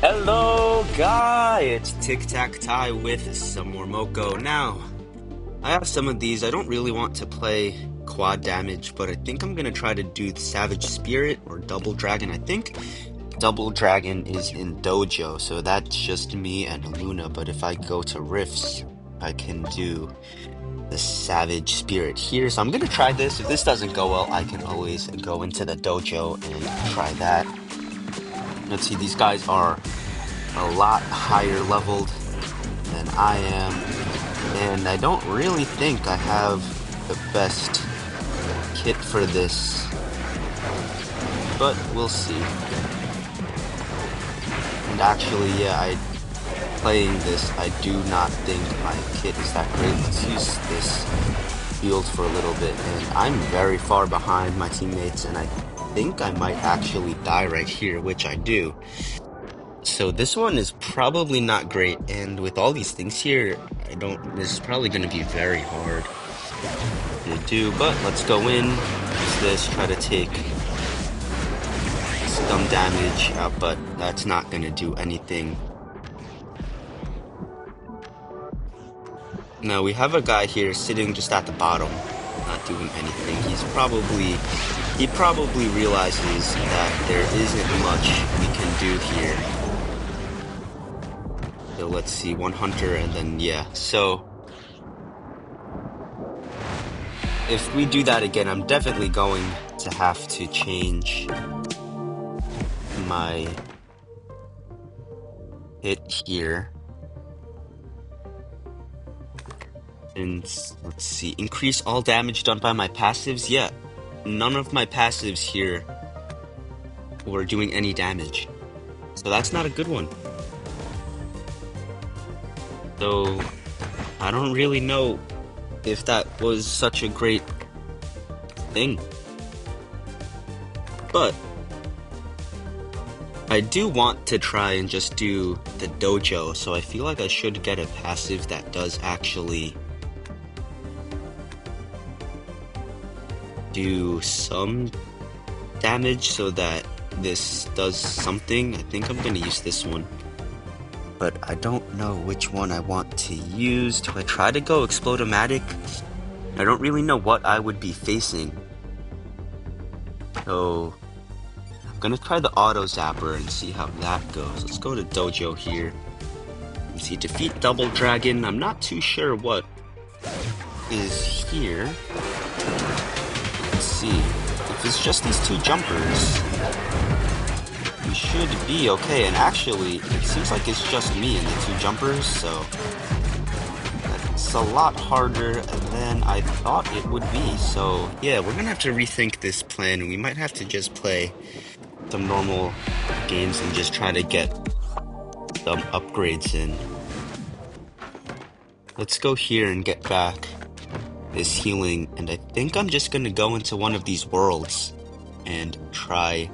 Hello, guy! It's Tic Tac Tie with some more Moko. Now, I have some of these. I don't really want to play quad damage, but I think I'm gonna try to do the Savage Spirit or Double Dragon. I think Double Dragon is in Dojo, so that's just me and Luna. But if I go to Rifts, I can do the Savage Spirit here. So I'm gonna try this. If this doesn't go well, I can always go into the Dojo and try that. Let's see, these guys are a lot higher leveled than I am, and I don't really think I have the best kit for this, but we'll see. And actually, yeah, playing this, I do not think my kit is that great. Let's use this field for a little bit, and I'm very far behind my teammates, and I think I might actually die right here, which I do. So this one is probably not great, and with all these things here, this is probably going to be very hard to do, but let's go in, use this, try to take some damage out, but that's not going to do anything. Now we have a guy here sitting just at the bottom, not doing anything. He probably realizes that there isn't much we can do here. So let's see, one hunter, and then yeah, so if we do that again, I'm definitely going to have to change my hit here. And let's see, increase all damage done by my passives. Yeah, none of my passives here were doing any damage. So that's not a good one. So I don't really know if that was such a great thing. But I do want to try and just do the dojo, so I feel like I should get a passive that does actually do some damage so that this does something. I think I'm gonna use this one, but I don't know which one I want to use. Do I try to go Explodomatic? I don't really know what I would be facing, so I'm gonna try the Auto Zapper and see how that goes. Let's go to Dojo here. Let's see, defeat Double Dragon. I'm not too sure what is here. Let's see, if it's just these two jumpers, we should be okay. And actually, it seems like it's just me and the two jumpers, so that's a lot harder than I thought it would be. So yeah, we're gonna have to rethink this plan. We might have to just play some normal games and just try to get some upgrades in. Let's go here and get back this healing, and I think I'm just gonna go into one of these worlds and try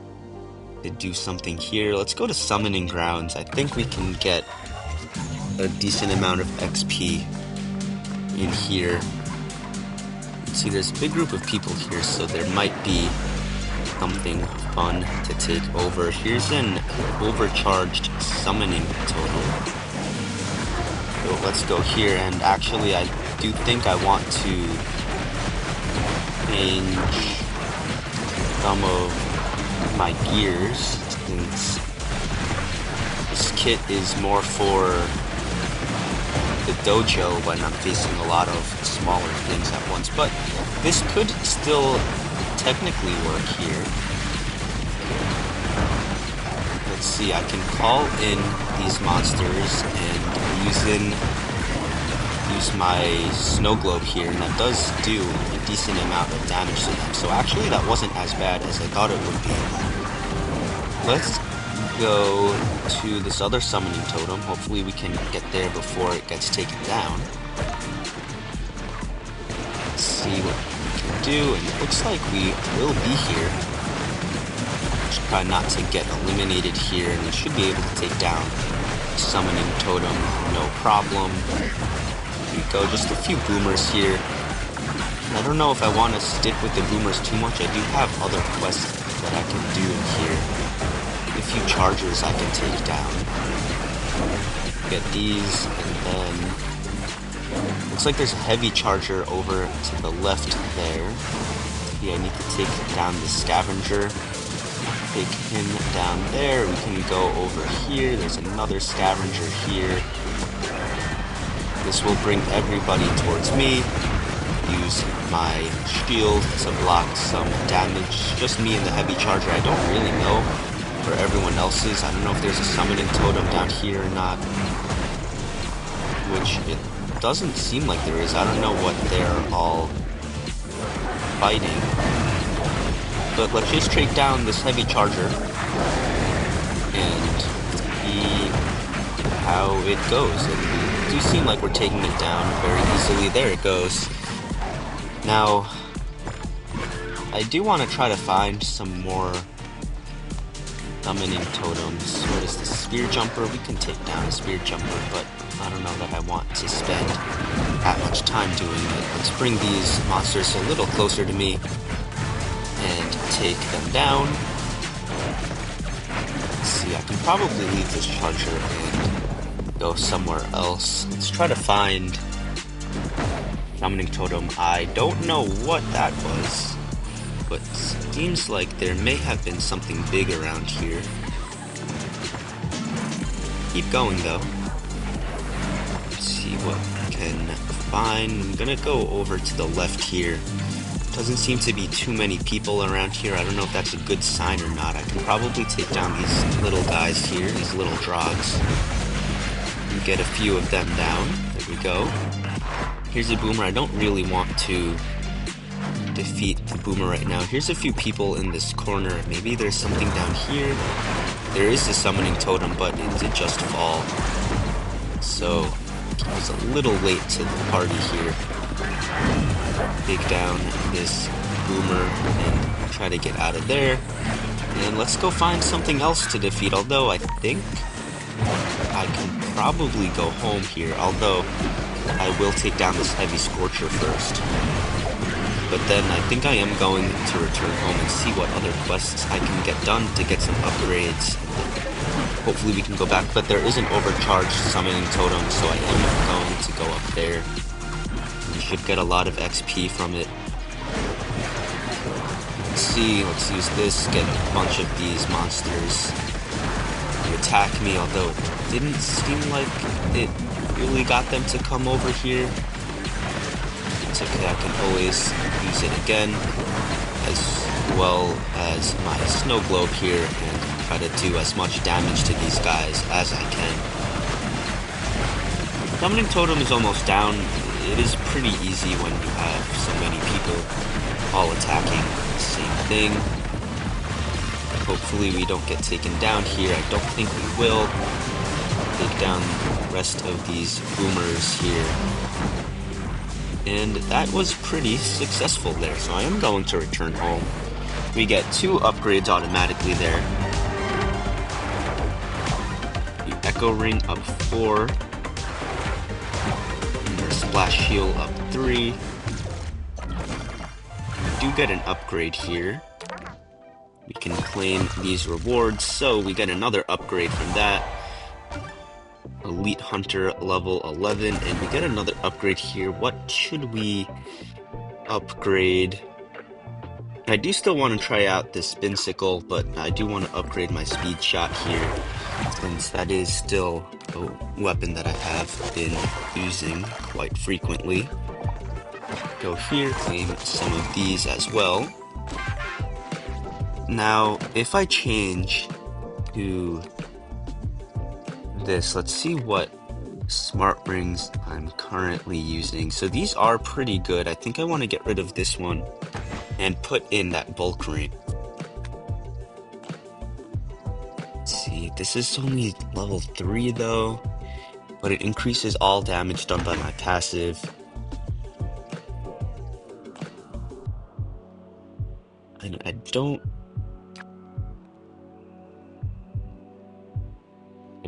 to do something here. Let's go to Summoning Grounds. I think we can get a decent amount of XP in here. See, there's a big group of people here, so there might be something fun to take over. Here's an overcharged summoning total. So let's go here, and actually I do think I want to change some of my gears, since this kit is more for the dojo when I'm facing a lot of smaller things at once, but this could still technically work here. Let's see, I can call in these monsters and use my snow globe here, and that does do a decent amount of damage to them. So actually that wasn't as bad as I thought it would be. Let's go to this other summoning totem. Hopefully we can get there before it gets taken down. Let's see what we can do, and it looks like we will be here. Just try not to get eliminated here, and we should be able to take down the summoning totem, no problem. Here we go, just a few boomers here. I don't know if I want to stick with the boomers too much. I do have other quests that I can do in here. If few chargers I can take down. Get these, and then looks like there's a heavy charger over to the left there. Yeah, I need to take down the scavenger. Take him down there. We can go over here. There's another scavenger here. This will bring everybody towards me. Use my shield to block some damage. Just me and the heavy charger. I don't really know for everyone else's. I don't know if there's a summoning totem down here or not. Which it doesn't seem like there is. I don't know what they're all fighting. But let's just take down this heavy charger and see how it goes. It do seem like we're taking it down very easily. There it goes. Now, I do want to try to find some more summoning totems. What is this? Spear jumper? We can take down a spear jumper, but I don't know that I want to spend that much time doing it. Let's bring these monsters a little closer to me and take them down. Let's see, I can probably leave this charger and go somewhere else. Let's try to find summoning totem. I don't know what that was, but seems like there may have been something big around here. Keep going though. Let's see what we can find. I'm gonna go over to the left here. Doesn't seem to be too many people around here. I don't know if that's a good sign or not. I can probably take down these little guys here, these little drogs. And get a few of them down. There we go. Here's a boomer. I don't really want to defeat the boomer right now. Here's a few people in this corner. Maybe there's something down here. There is a summoning totem, but it did just fall. So I was a little late to the party here. Take down this boomer and try to get out of there. And let's go find something else to defeat, although I think I can probably go home here, although I will take down this heavy scorcher first. But then I think I am going to return home and see what other quests I can get done to get some upgrades. Hopefully we can go back, but there is an overcharged summoning totem, so I am going to go up there. We should get a lot of XP from it. Let's see, let's use this, get a bunch of these monsters to attack me, although it didn't seem like it really got them to come over here. It's okay, I can always use it again, as well as my snow globe here, and try to do as much damage to these guys as I can. Summoning totem is almost down. It is pretty easy when you have so many people all attacking the same thing. Hopefully we don't get taken down here. I don't think we will. Take down the rest of these boomers here. And that was pretty successful there, so I am going to return home. We get 2 upgrades automatically there. The Echo Ring up 4. And the Splash Shield up 3. We do get an upgrade here. We can claim these rewards, so we get another upgrade from that. Elite Hunter level 11, and we get another upgrade here. What should we upgrade? I do still want to try out this Spinsicle, but I do want to upgrade my Speed Shot here, since that is still a weapon that I have been using quite frequently. Go here, claim some of these as well. Now, if I change to this, let's see what smart rings I'm currently using. So these are pretty good. I think I want to get rid of this one and put in that bulk ring. Let's see, this is only level 3 though, but it increases all damage done by my passive. And I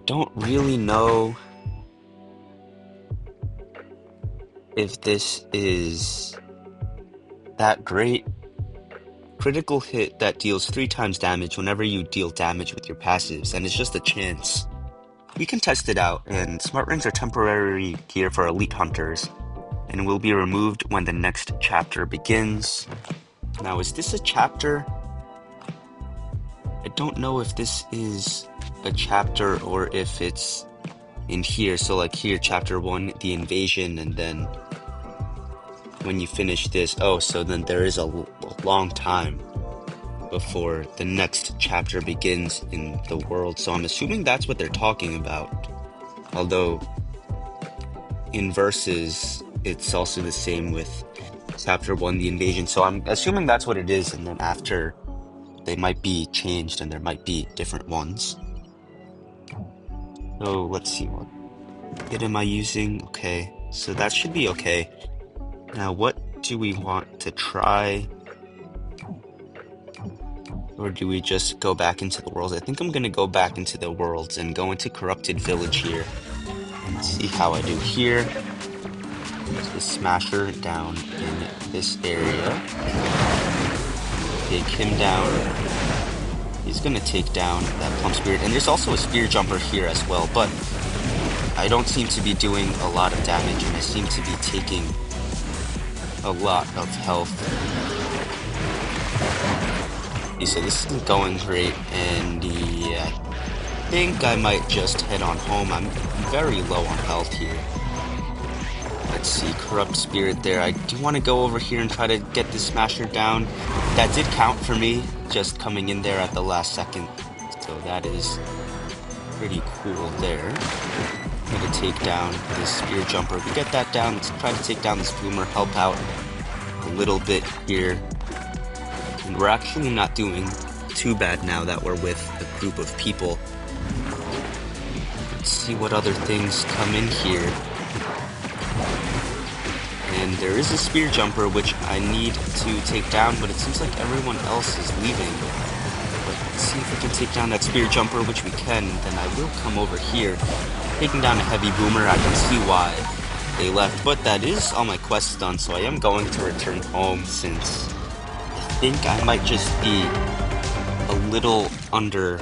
don't really know if this is that great. Critical hit that deals 3 times damage whenever you deal damage with your passives, and it's just a chance. We can test it out, and Smart Rings are temporary gear for elite hunters, and will be removed when the next chapter begins. Now, is this a chapter? I don't know if this is a chapter or if it's in here. So like here, chapter 1, the invasion, and then when you finish this, so then there is a long time before the next chapter begins in the world. So I'm assuming that's what they're talking about. Although in Versus, it's also the same with chapter 1, the invasion. So I'm assuming that's what it is, and then after they might be changed and there might be different ones. So let's see, what kit am I using? Okay, so that should be okay. Now what do we want to try? Or do we just go back into the worlds? I think I'm gonna go back into the worlds and go into Corrupted Village here and see how I do here. There's the Smasher down in this area. Take him down. He's gonna take down that Plum Spirit, and there's also a Spear Jumper here as well, but I don't seem to be doing a lot of damage, and I seem to be taking a lot of health. Okay, so this isn't going great, and yeah, I think I might just head on home. I'm very low on health here. Let's see, Corrupt Spirit there. I do want to go over here and try to get this Smasher down. That did count for me, just coming in there at the last second. So that is pretty cool there. I'm going to take down this Spear Jumper. We get that down. Let's try to take down this Boomer, help out a little bit here. And we're actually not doing too bad now that we're with a group of people. Let's see what other things come in here. And there is a Spear Jumper, which I need to take down, but it seems like everyone else is leaving. But let's see if we can take down that Spear Jumper, which we can. Then I will come over here. Taking down a Heavy Boomer, I can see why they left. But that is all my quests done, so I am going to return home since I think I might just be a little under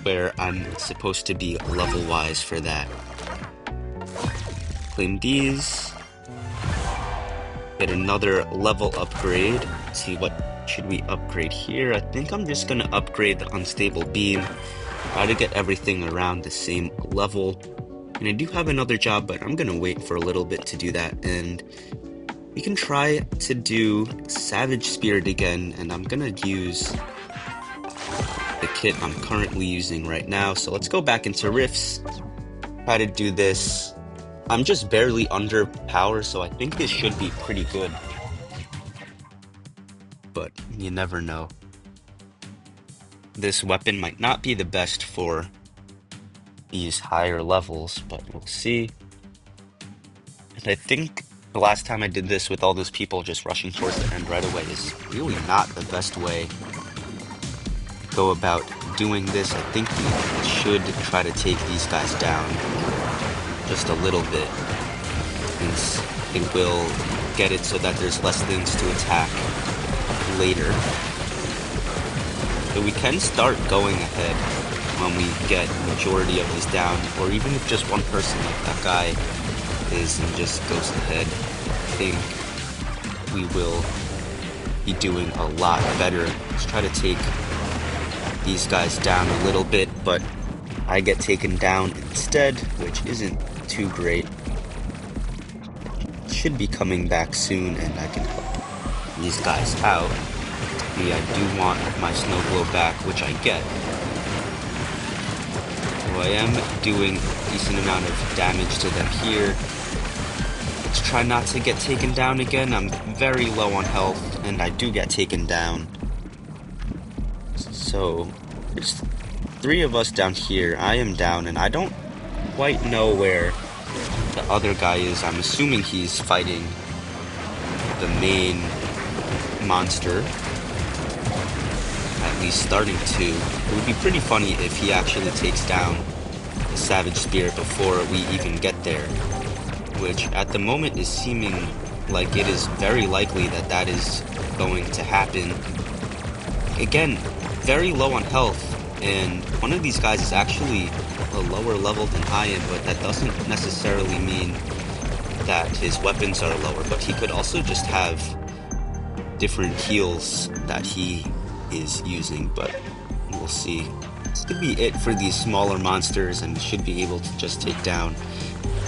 where I'm supposed to be level-wise for that. Claim these. Get another level upgrade. Let's see, what should we upgrade here? I think I'm just gonna upgrade the Unstable Beam. Try to get everything around the same level. And I do have another job, but I'm gonna wait for a little bit to do that. And we can try to do Savage Spirit again, and I'm gonna use the kit I'm currently using right now. So let's go back into Rifts. Try to do this. I'm just barely under power, so I think this should be pretty good. But you never know. This weapon might not be the best for these higher levels, but we'll see. And I think the last time I did this with all those people just rushing towards the end right away is really not the best way to go about doing this. I think we should try to take these guys down just a little bit, since it will get it so that there's less things to attack later. So we can start going ahead when we get majority of this down, or even if just one person like that guy is and just goes ahead. I think we will be doing a lot better. Let's try to take these guys down a little bit, but I get taken down instead, which isn't too great. Should be coming back soon, and I can help these guys out. Yeah, I do want my Snow Glow back, which I get. So I am doing a decent amount of damage to them here. Let's try not to get taken down again. I'm very low on health, and I do get taken down. So there's 3 of us down here. I am down, and I don't quite know where the other guy is. I'm assuming he's fighting the main monster. At least starting to. It would be pretty funny if he actually takes down the Savage Spirit before we even get there. Which at the moment is seeming like it is very likely that that is going to happen. again, very low on health, and one of these guys is actually a lower level than I am, but that doesn't necessarily mean that his weapons are lower, but he could also just have different heals that he is using, but we'll see. This could be it for these smaller monsters, and we should be able to just take down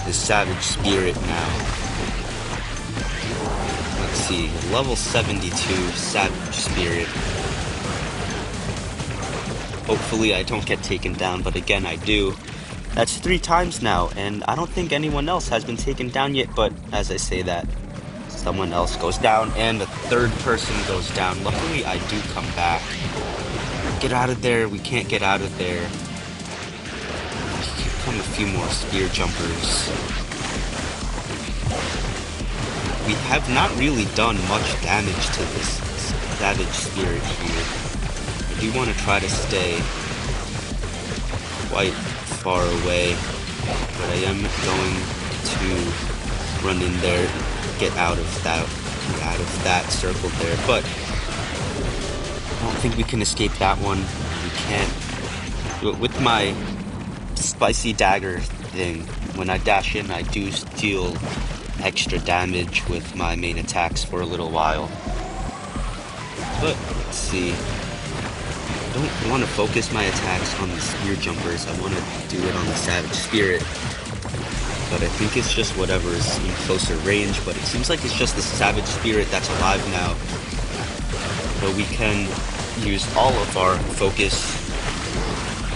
the Savage Spirit now. Let's see, level 72 Savage Spirit. Hopefully I don't get taken down, but again, I do. That's 3 times now, and I don't think anyone else has been taken down yet, but as I say that, someone else goes down, and a 3rd person goes down. Luckily, I do come back. Get out of there. We can't get out of there. Here come a few more spear jumpers. We have not really done much damage to this Savage Spirit here. I do want to try to stay quite far away, but I am going to run in there, get out of that circle there, but I don't think we can escape that one. We can't. With my spicy dagger thing, when I dash in, I do deal extra damage with my main attacks for a little while. But let's see. I don't want to focus my attacks on the spear jumpers. I want to do it on the Savage Spirit. But I think it's just whatever is in closer range. But it seems like it's just the Savage Spirit that's alive now. So we can use all of our focus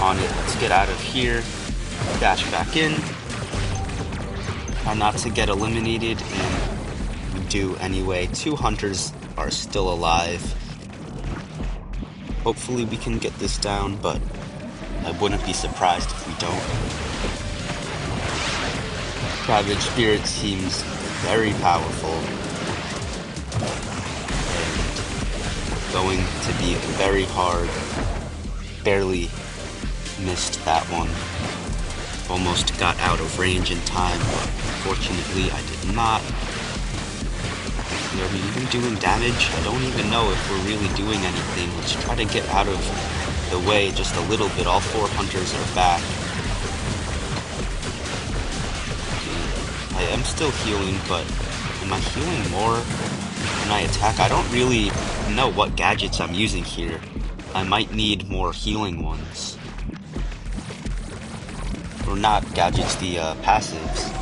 on it. Let's get out of here. Dash back in. Try not to get eliminated, and we do anyway. 2 hunters are still alive. Hopefully we can get this down, but I wouldn't be surprised if we don't. Savage Spirit seems very powerful, and going to be very hard. Barely missed that one. Almost got out of range in time, but unfortunately I did not. Are we even doing damage? I don't even know if we're really doing anything. Let's try to get out of the way just a little bit. All 4 hunters are back. I am still healing, but am I healing more when I attack? I don't really know what gadgets I'm using here. I might need more healing ones. Or not gadgets, the passives.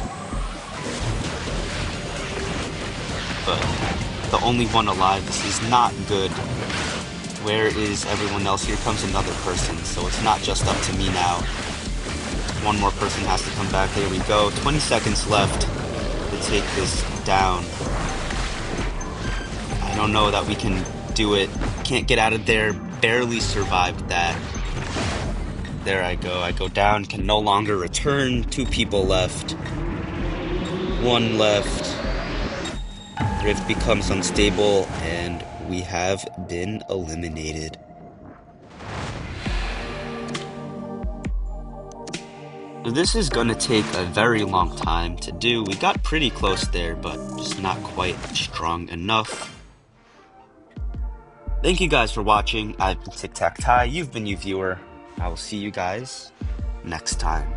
But the only one alive, this is not good. Where is everyone else? Here comes another person, so it's not just up to me now. One more person has to come back. There we go. 20 seconds left to take this down. I don't know that we can do it. Can't get out of there. Barely survived that. There I go. I go down. Can no longer return. 2 people left. 1 left. Rift becomes unstable, and we have been eliminated. So this is going to take a very long time to do. We got pretty close there, but just not quite strong enough. Thank you guys for watching. I've been TikTakTai. You've been YouViewer. I will see you guys next time.